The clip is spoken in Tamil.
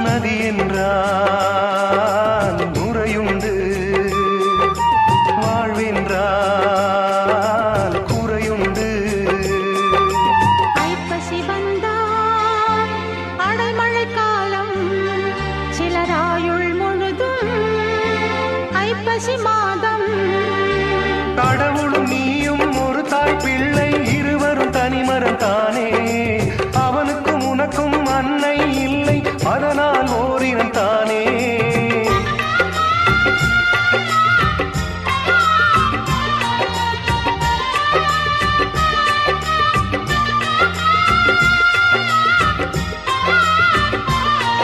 நதி என்றால் நுரையுண்டு, வாழ்வென்றால் குறையுண்டு. ஐப்பசி வந்தால் அடைமழை காலம், சிலராயுள் முழுதும் ஐப்பசி மாதம்